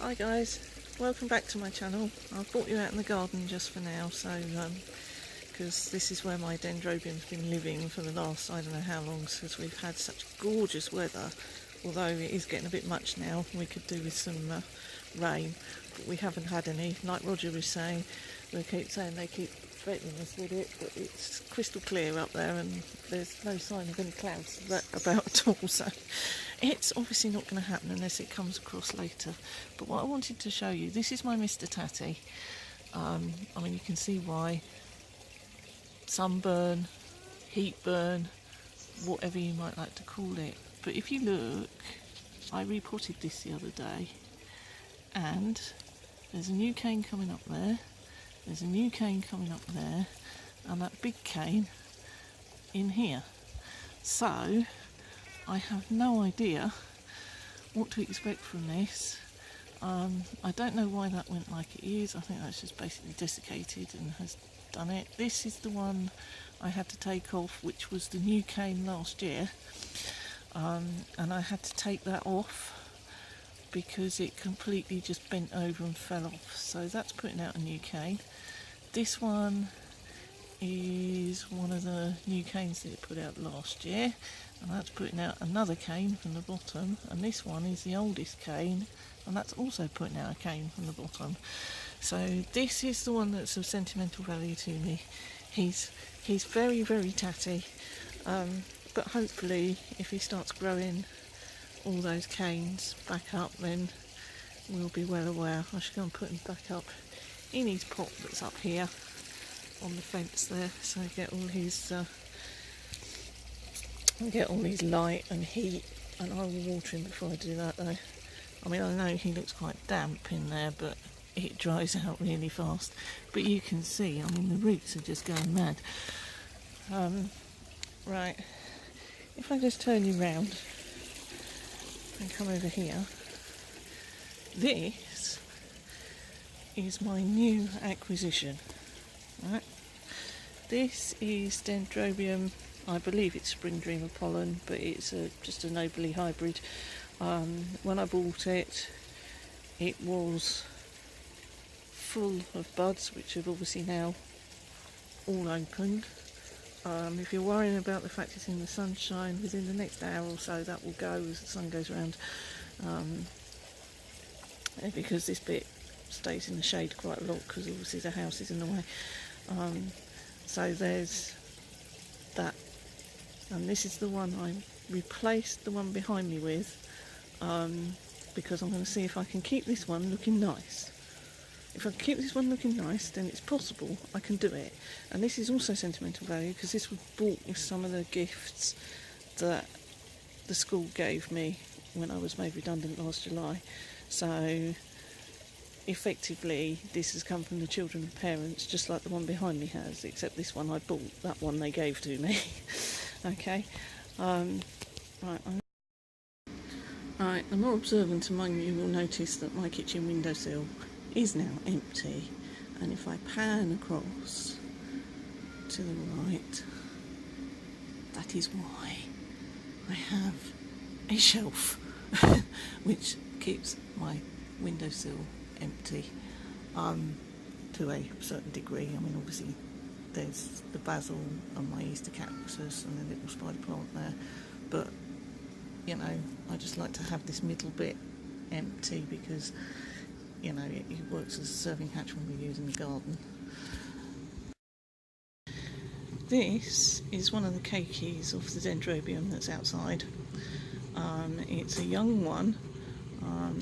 Hi guys, welcome back to my channel. I've brought you out in the garden just for now, so because this is where my dendrobium's been living for the last I don't know how long, since we've had such gorgeous weather. Although it is getting a bit much now, we could do with some rain, but we haven't had any. Like Roger was saying, they keep saying they keep threatening us with it, but it's crystal clear up there and there's no sign of any clouds about at all, so it's obviously not going to happen unless it comes across later. But what I wanted to show you, this is my Mr. Tatty. I mean, you can see why. Sunburn, heat burn, whatever you might like to call it. But if you look, I repotted this the other day, and there's a new cane coming up there, there's a new cane coming up there, and that big cane in here. So I have no idea what to expect from this. I don't know why that went like it is. I think that's just basically desiccated and has done it. This is the one I had to take off, which was the new cane last year, and I had to take that off because it completely just bent over and fell off. So that's putting out a new cane. This one is one of the new canes that it put out last year, and that's putting out another cane from the bottom. And this one is the oldest cane, and that's also putting out a cane from the bottom. So this is the one that's of sentimental value to me. He's very, very tatty, but hopefully if he starts growing all those canes back up, then we'll be well aware. I should go and put him back up in his pot that's up here on the fence there, so I get all his light and heat. And I will water him before I do that though. I mean, I know he looks quite damp in there, but it dries out really fast. But you can see, I mean, the roots are just going mad. Right, if I just turn you round and come over here, this is my new acquisition. Right, this is Dendrobium. I believe it's Spring Dreamer pollen, but it's just a nobly hybrid. When I bought it, it was full of buds, which have obviously now all opened. If you're worrying about the fact it's in the sunshine, within the next hour or so that will go as the sun goes around, because this bit stays in the shade quite a lot because obviously the house is in the way. So there's that, and this is the one I replaced the one behind me with, because I'm going to see if I can keep this one looking nice. If I can keep this one looking nice, then it's possible I can do it. And this is also sentimental value because this was bought with some of the gifts that the school gave me when I was made redundant last July. So effectively this has come from the children and parents, just like the one behind me has, except this one I bought, that one they gave to me. Okay, right, the more observant among you will notice that my kitchen windowsill is now empty, and if I pan across to the right, that is why I have a shelf which keeps my windowsill empty, to a certain degree. I mean, obviously there's the basil and my Easter cactus and the little spider plant there, but you know, I just like to have this middle bit empty because, you know, it works as a serving hatch when we use in the garden. This is one of the Kaye's of the dendrobium that's outside. It's a young one.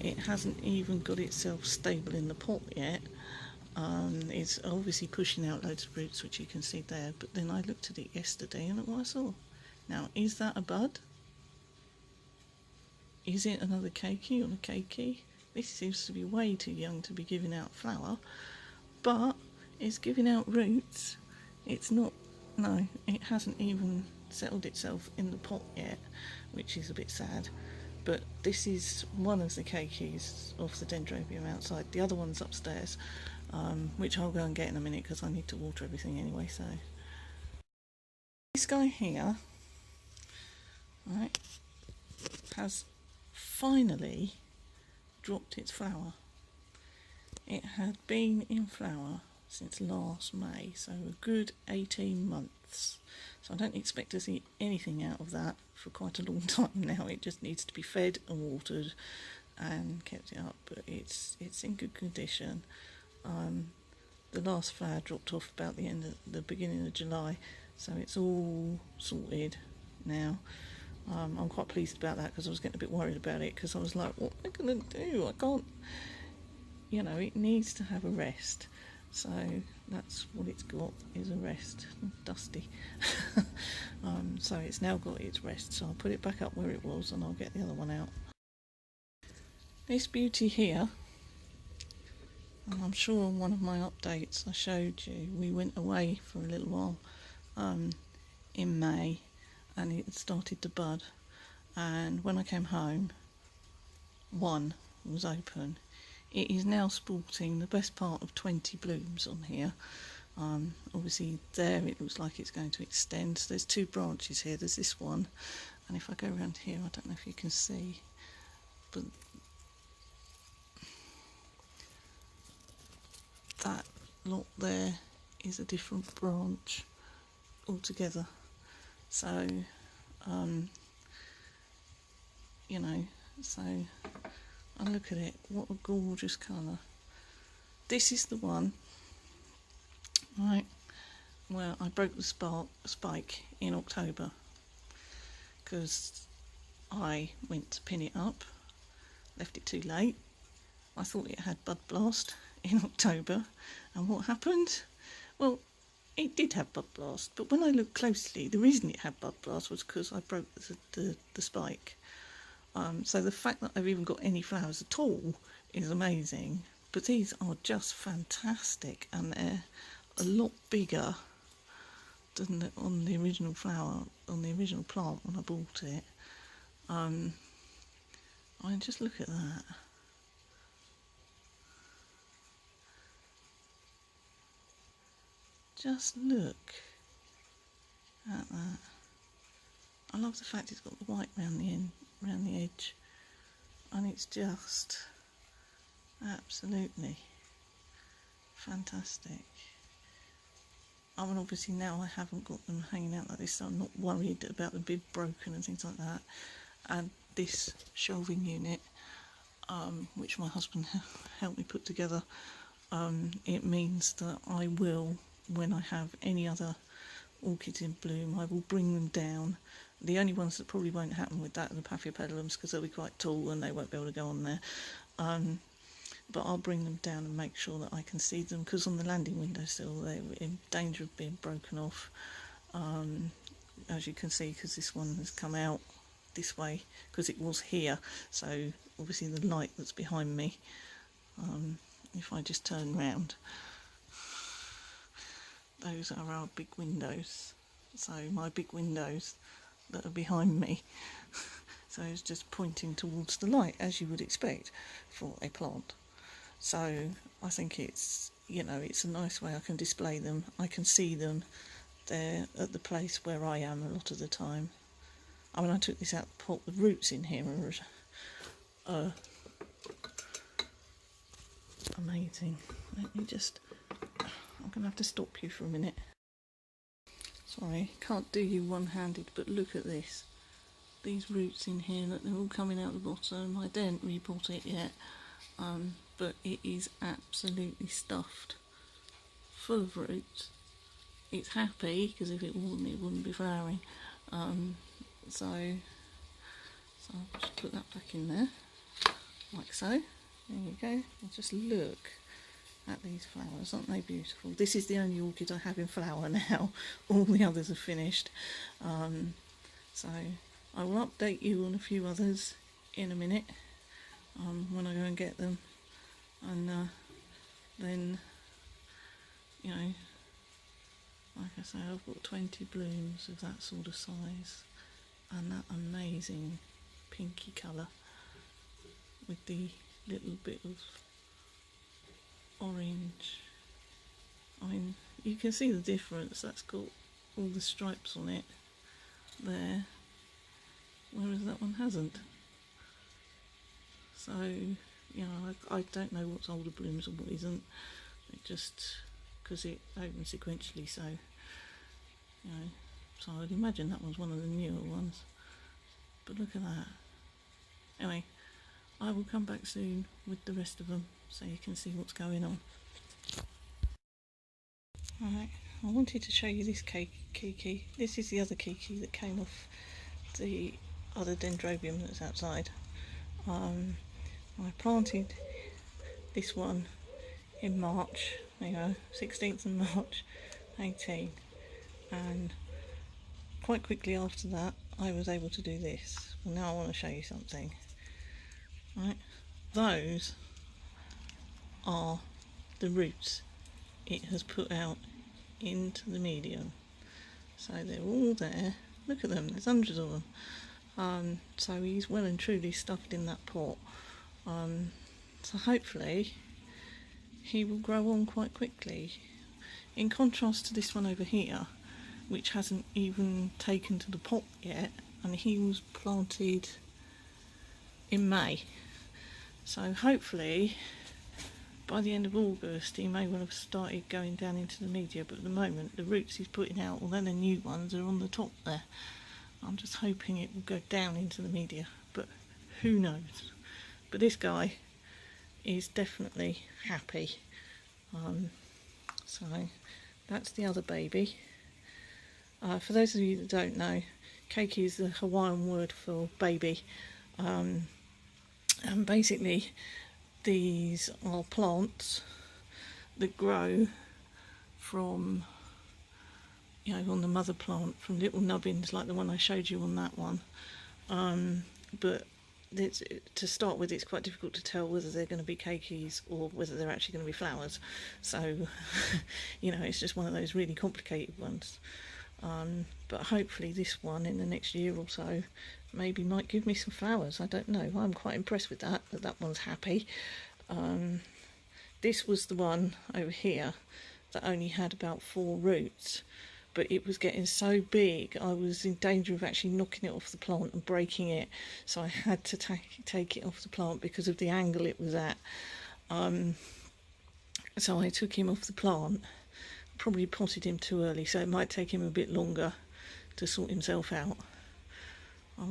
It hasn't even got itself stable in the pot yet. It's obviously pushing out loads of roots, which you can see there, but then I looked at it yesterday and look what I saw. Now, is that a bud? Is it another Kaye on a Kaye? This seems to be way too young to be giving out flower, but it's giving out roots. It's not, no, it hasn't even settled itself in the pot yet, which is a bit sad. But this is one of the Kaye's of the dendrobium outside. The other one's upstairs, which I'll go and get in a minute because I need to water everything anyway. So this guy here, right, has finally dropped its flower. It had been in flower since last May, so a good 18 months. So I don't expect to see anything out of that for quite a long time now. It just needs to be fed and watered and kept it up, but it's in good condition. The last flower dropped off about the beginning of July, so it's all sorted now. I'm quite pleased about that because I was getting a bit worried about it, because I was like, what am I going to do? I can't, you know, it needs to have a rest. So that's what it's got, is a rest. Dusty. So it's now got its rest, so I'll put it back up where it was and I'll get the other one out. This beauty here, and I'm sure on one of my updates I showed you, we went away for a little while in May, and it started to bud, and when I came home one was open. It is now sporting the best part of 20 blooms on here. Obviously there it looks like it's going to extend. So there's two branches here, there's this one, and if I go around here, I don't know if you can see, but that lot there is a different branch altogether. So you know, so I look at it, what a gorgeous colour. This is the one, right, where I broke the spike in October because I went to pin it up, left it too late. I thought it had bud blast in October, and what happened? Well, it did have bud blast, but when I looked closely, the reason it had bud blast was because I broke the spike. So the fact that I've even got any flowers at all is amazing. But these are just fantastic, and they're a lot bigger than on the original flower, on the original plant when I bought it. I mean, just look at that. Just look at that. I love the fact it's got the white round the edge, and it's just absolutely fantastic. I mean, obviously now I haven't got them hanging out like this, so I'm not worried about them being broken and things like that. And this shelving unit, which my husband helped me put together, it means that I will, when I have any other orchids in bloom, I will bring them down. The only ones that probably won't happen with that are the Paphiopedilums, because they'll be quite tall and they won't be able to go on there. But I'll bring them down and make sure that I can see them, because on the landing windowsill they're in danger of being broken off, as you can see, because this one has come out this way because it was here. So obviously the light that's behind me, if I just turn round, those are our big windows. So my big windows that are behind me. So it's just pointing towards the light, as you would expect for a plant. So I think it's, you know, it's a nice way I can display them. I can see them. They're at the place where I am a lot of the time. I mean, I took this out of the pot. The roots in here are amazing. Let me just, I'm going to have to stop you for a minute. Sorry, can't do you one-handed, but look at this. These roots in here, look, they're all coming out the bottom. I didn't repot it yet, but it is absolutely stuffed, full of roots. It's happy, because if it wasn't, it wouldn't be flowering. So I'll just put that back in there, like so. There you go. And just look at these flowers, aren't they beautiful? This is the only orchid I have in flower now. All the others are finished. So I will update you on a few others in a minute, when I go and get them, and then, you know, like I say, I've got 20 blooms of that sort of size, and that amazing pinky colour with the little bit of orange. I mean, you can see the difference. That's got all the stripes on it there, whereas that one hasn't. So you know, I don't know what's older blooms and what isn't. It just, because it opens sequentially, so, you know, so I'd imagine that was one of the newer ones. But look at that. Anyway, I will come back soon with the rest of them so you can see what's going on. Alright, I wanted to show you this Kiki. This is the other Kiki that came off the other dendrobium that's outside. I planted this one in March, there you go, 16th of March 18, and quite quickly after that I was able to do this. Well, now I want to show you something. Right, those are the roots it has put out into the medium, so they're all there. Look at them, there's hundreds of them. So he's well and truly stuffed in that pot. So hopefully he will grow on quite quickly, in contrast to this one over here, which hasn't even taken to the pot yet, and he was planted in May. So hopefully by the end of August he may well have started going down into the media, but at the moment the roots he's putting out, although the new ones are on the top there, I'm just hoping it will go down into the media, but who knows. But this guy is definitely happy. So that's the other baby. For those of you that don't know, Kaye is the Hawaiian word for baby. And basically these are plants that grow from, you know, on the mother plant, from little nubbins like the one I showed you on that one. But to start with, it's quite difficult to tell whether they're going to be keikis or whether they're actually going to be flowers. So, you know, it's just one of those really complicated ones. But hopefully this one in the next year or so maybe might give me some flowers. I don't know. I'm quite impressed with that one's happy. This was the one over here that only had about 4 roots, but it was getting so big I was in danger of actually knocking it off the plant and breaking it, so I had to take it off the plant because of the angle it was at. So I took him off the plant. Probably potted him too early, so it might take him a bit longer to sort himself out.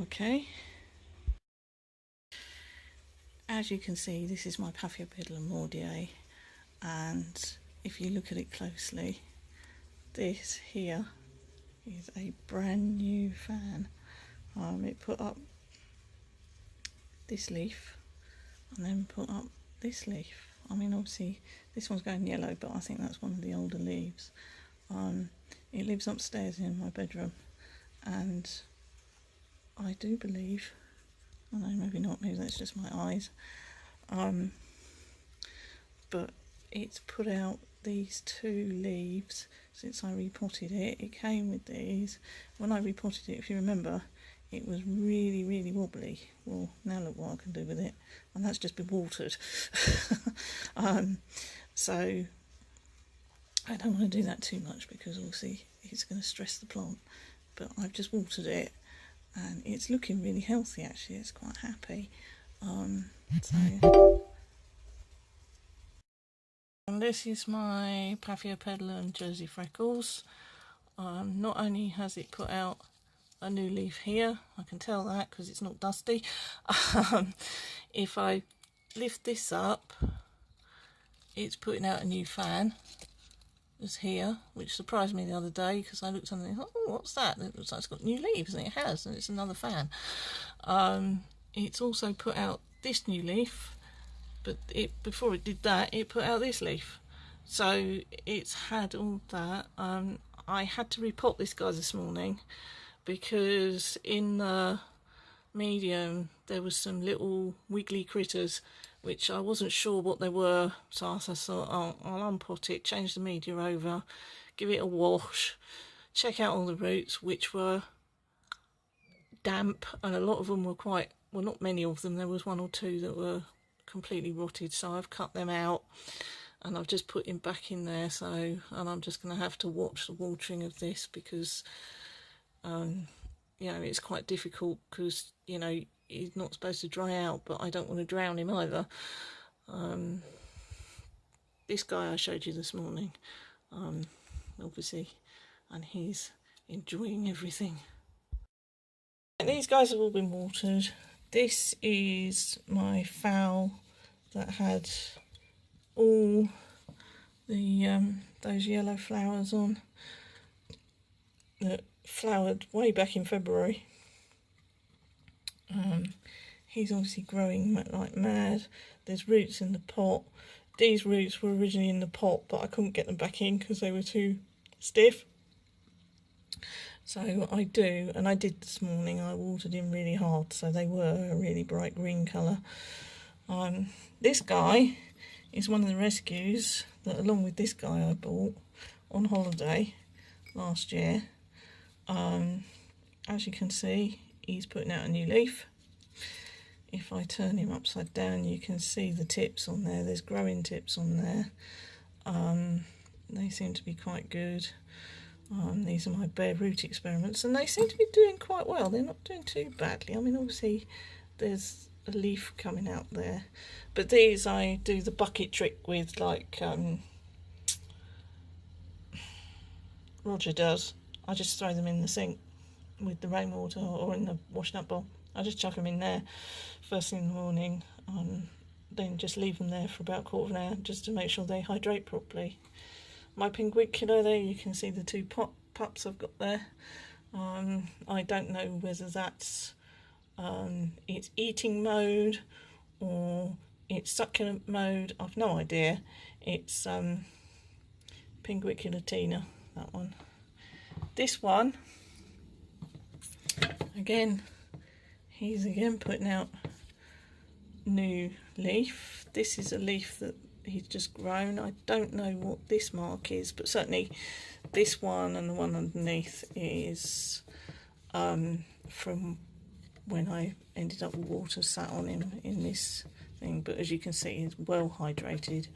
Okay, as you can see, this is my Paphiopedilum mordiae, and if you look at it closely, this here is a brand new fan. It put up this leaf and then put up this leaf. I mean, obviously this one's going yellow, but I think that's one of the older leaves. It lives upstairs in my bedroom, and I do believe, I know maybe not, maybe that's just my eyes, but it's put out these 2 leaves since I repotted it. It came with these. When I repotted it, if you remember, it was really, really wobbly. Well, now look what I can do with it, and that's just been watered. So I don't want to do that too much because obviously it's going to stress the plant, but I've just watered it and it's looking really healthy actually. It's quite happy. So and this is my Paphiopedilum Jersey Freckles. Not only has it put out a new leaf here, I can tell that because it's not dusty. If I lift this up, it's putting out a new fan. It's here, which surprised me the other day because I looked and thought, oh, what's that? It looks like it's got new leaves, and it has, and it's another fan. It's also put out this new leaf, but before it did that, it put out this leaf. So it's had all that. I had to repot this guy this morning because in the medium there was some little wiggly critters which I wasn't sure what they were, so I thought, oh, I'll unpot it, change the media over, give it a wash, check out all the roots, which were damp, and a lot of them were quite, well, not many of them, there was 1 or 2 that were completely rotted, so I've cut them out and I've just put him back in there. So, and I'm just going to have to watch the watering of this because you know, it's quite difficult because, you know, he's not supposed to dry out, but I don't want to drown him either. This guy I showed you this morning, obviously, and he's enjoying everything. These guys have all been watered. This is my fowl that had all the those yellow flowers on, that flowered way back in February. He's obviously growing like mad. There's roots in the pot. These roots were originally in the pot, but I couldn't get them back in because they were too stiff. So I do, and I did this morning, I watered him really hard, so they were a really bright green colour. This guy is one of the rescues that, along with this guy, I bought on holiday last year. As you can see, he's putting out a new leaf. If I turn him upside down, you can see the tips on there. There's growing tips on there. They seem to be quite good. These are my bare root experiments, and they seem to be doing quite well. They're not doing too badly. I mean, obviously there's a leaf coming out there, but these I do the bucket trick with, like Roger does. I just throw them in the sink with the rainwater, or in the washing up bowl. I just chuck them in there first thing in the morning, then just leave them there for about a quarter of an hour just to make sure they hydrate properly. My pinguicula, there you can see the two pups I've got there. I don't know whether that's its eating mode or its succulent mode. I've no idea. It's Pinguicula Tina, that one. This one, again, he's again putting out new leaf. This is a leaf that he's just grown. I don't know what this mark is, but certainly this one and the one underneath is from when I ended up with water sat on him in this thing. But as you can see, he's well hydrated.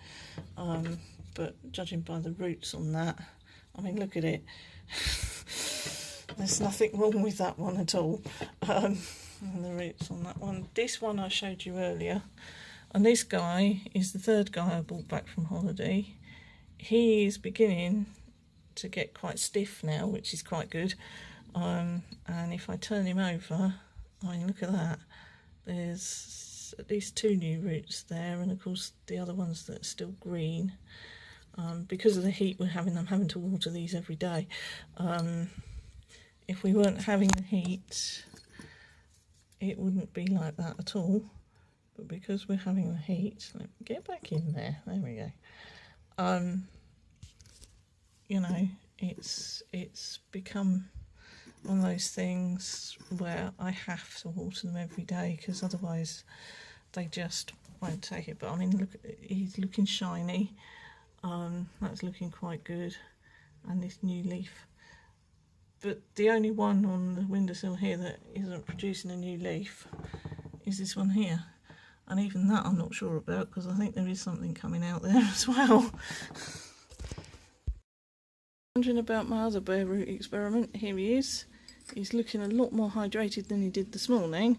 But judging by the roots on that, I mean, look at it. There's nothing wrong with that one at all. And the roots on that one. This one I showed you earlier. And this guy is the third guy I brought back from holiday. He is beginning to get quite stiff now, which is quite good. And if I turn him over, I mean, look at that. There's at least two new roots there, and of course the other ones that are still green. Because of the heat we're having, I'm having to water these every day. If we weren't having the heat, it wouldn't be like that at all. But because we're having the heat, let me get back in there. There we go. You know, it's become one of those things where I have to water them every day, because otherwise they just won't take it. But I mean, look, he's looking shiny. That's looking quite good, and this new leaf. But the only one on the windowsill here that isn't producing a new leaf is this one here. And even that I'm not sure about, because I think there is something coming out there as well. Wondering about my other bare root experiment. Here he is. He's looking a lot more hydrated than he did this morning.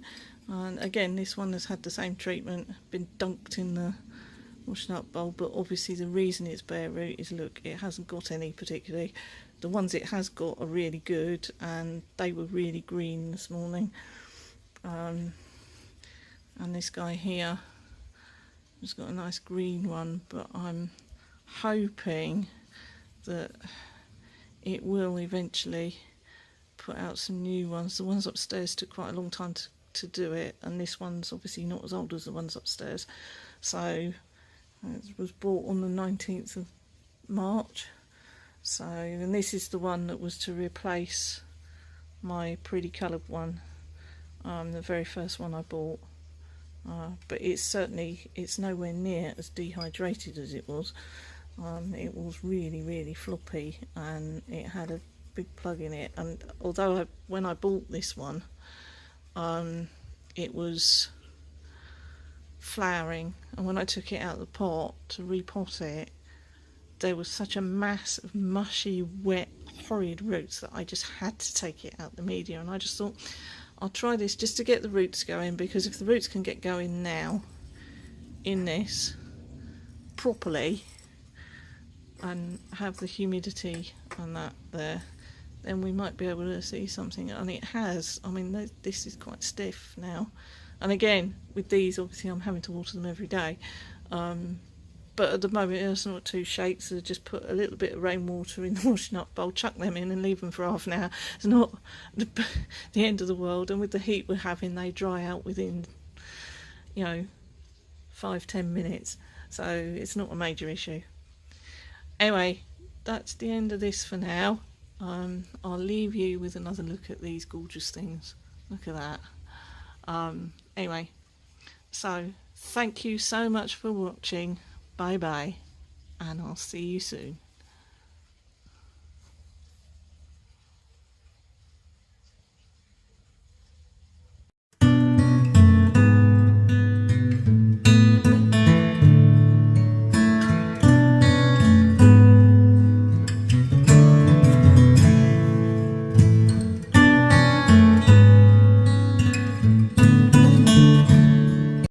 And again, this one has had the same treatment, been dunked in the washing up bowl. But obviously the reason it's bare root is, look, it hasn't got any particularly. The ones it has got are really good, and they were really green this morning. And this guy here has got a nice green one, but I'm hoping that it will eventually put out some new ones. The ones upstairs took quite a long time to do it, and this one's obviously not as old as the ones upstairs. So it was bought on the 19th of March. So, and this is the one that was to replace my pretty coloured one, the very first one I bought. But it's nowhere near as dehydrated as it was. It was really, really floppy, and it had a big plug in it. And although when I bought this one, it was flowering, and when I took it out of the pot to repot it, there was such a mass of mushy, wet, horrid roots that I just had to take it out the media. And I just thought, I'll try this just to get the roots going, because if the roots can get going now in this properly and have the humidity and that there, then we might be able to see something. And it has. I mean, this is quite stiff now. And again, with these, obviously I'm having to water them every day. But at the moment it's not too shakes, so just put a little bit of rainwater in the washing up bowl, chuck them in and leave them for half an hour. It's not the end of the world, and with the heat we're having, they dry out within, 5-10 minutes, so it's not a major issue. Anyway, that's the end of this for now. I'll leave you with another look at these gorgeous things. Look at that. Anyway, so thank you so much for watching. Bye bye, and I'll see you soon.